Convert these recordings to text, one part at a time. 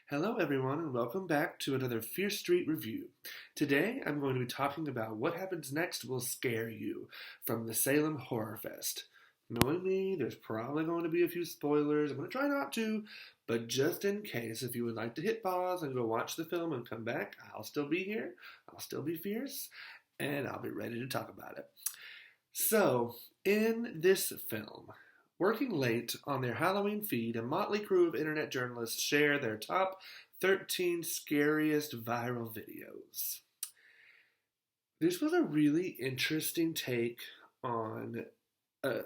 Hello, everyone, and welcome back to another Fierce Street review. Today, I'm going to be talking about What Happens Next Will Scare You from the Salem Horror Fest. Knowing me, there's probably going to be a few spoilers. I'm going to try not to, but just in case, if you would like to hit pause and go watch the film and come back, I'll still be here, I'll still be fierce, and I'll be ready to talk about it. So, in this film, working late on their Halloween feed, a motley crew of internet journalists share their top 13 scariest viral videos. This was a really interesting take on an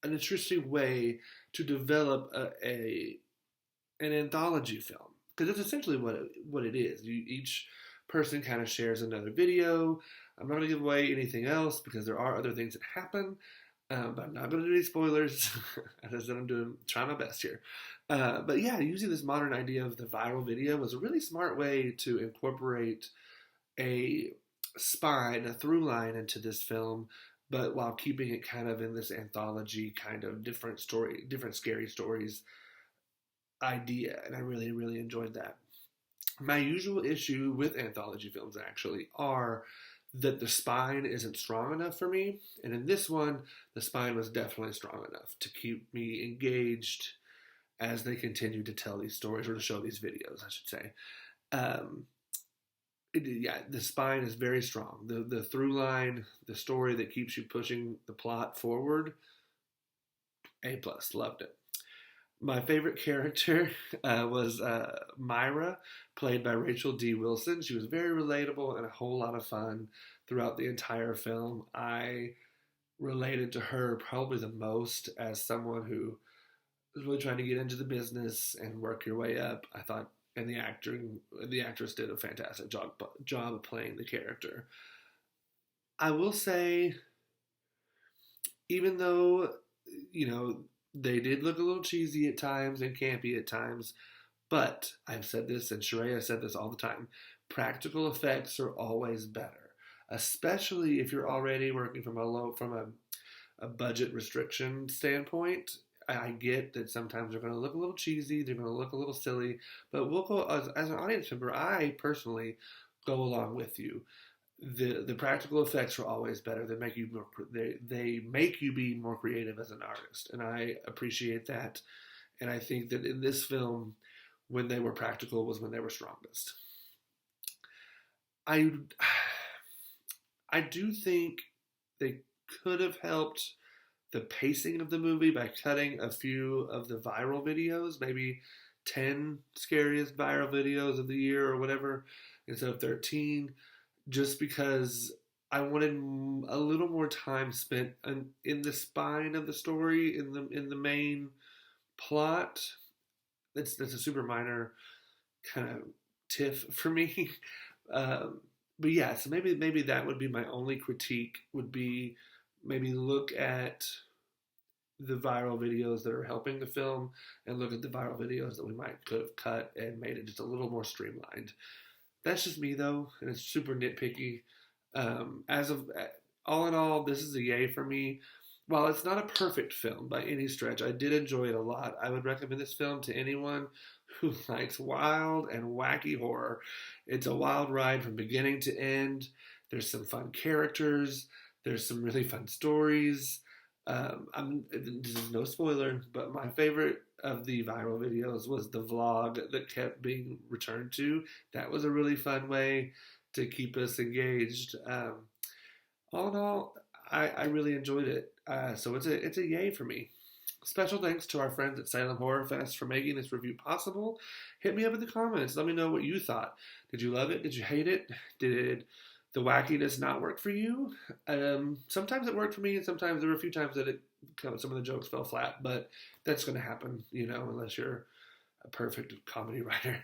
interesting way to develop an anthology film. Because that's essentially what it is. Each person kind of shares another video. I'm not going to give away anything else because there are other things that happen. But I'm not going to do any spoilers. As I said, I'm trying my best here. But yeah, using this modern idea of the viral video was a really smart way to incorporate a spine, a through line into this film, but while keeping it kind of in this anthology kind of different scary stories idea. And I really, really enjoyed that. My usual issue with anthology films actually are that the spine isn't strong enough for me. And in this one, the spine was definitely strong enough to keep me engaged as they continue to tell these stories, or to show these videos, I should say. The spine is very strong. The through line, the story that keeps you pushing the plot forward, A+, loved it. My favorite character was Myra, played by Rachel D. Wilson. She was very relatable and a whole lot of fun throughout the entire film. I related to her probably the most as someone who was really trying to get into the business and work your way up. I thought, and the actress did a fantastic job of playing the character. I will say, even though, they did look a little cheesy at times and campy at times, but I've said this, and Sheree said this all the time, practical effects are always better, especially if you're already working from a budget restriction standpoint. I get that sometimes they're going to look a little cheesy, they're going to look a little silly, but we'll go, as an audience member, I personally go along with you. The practical effects are always better. They make you be more creative as an artist, and I appreciate that. And I think that in this film, when they were practical was when they were strongest. I do think they could have helped the pacing of the movie by cutting a few of the viral videos, maybe 10 scariest viral videos of the year or whatever, instead of 13. Just because I wanted a little more time spent in the spine of the story, in the main plot. That's a super minor kind of tiff for me. But yeah, so maybe that would be my only critique, would be maybe look at the viral videos that are helping the film and look at the viral videos that we could have cut and made it just a little more streamlined. That's just me, though, and it's super nitpicky. All in all, this is a yay for me. While it's not a perfect film by any stretch, I did enjoy it a lot. I would recommend this film to anyone who likes wild and wacky horror. It's a wild ride from beginning to end. There's some fun characters. There's some really fun stories. This is no spoiler, but my favorite of the viral videos was the vlog that kept being returned to. That was a really fun way to keep us engaged. All in all, I really enjoyed it. So it's a yay for me. Special thanks to our friends at Salem Horror Fest for making this review possible. Hit me up in the comments. Let me know what you thought. Did you love it? Did you hate it? Did the wackiness not work for you? Sometimes it worked for me, and sometimes there were a few times that some of the jokes fell flat, but that's going to happen, unless you're a perfect comedy writer.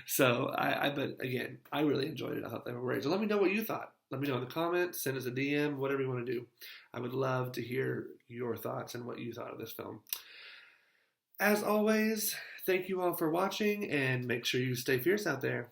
So, but again, I really enjoyed it. I thought they were great. So let me know what you thought. Let me know in the comments, send us a DM, whatever you want to do. I would love to hear your thoughts and what you thought of this film. As always, thank you all for watching, and make sure you stay fierce out there.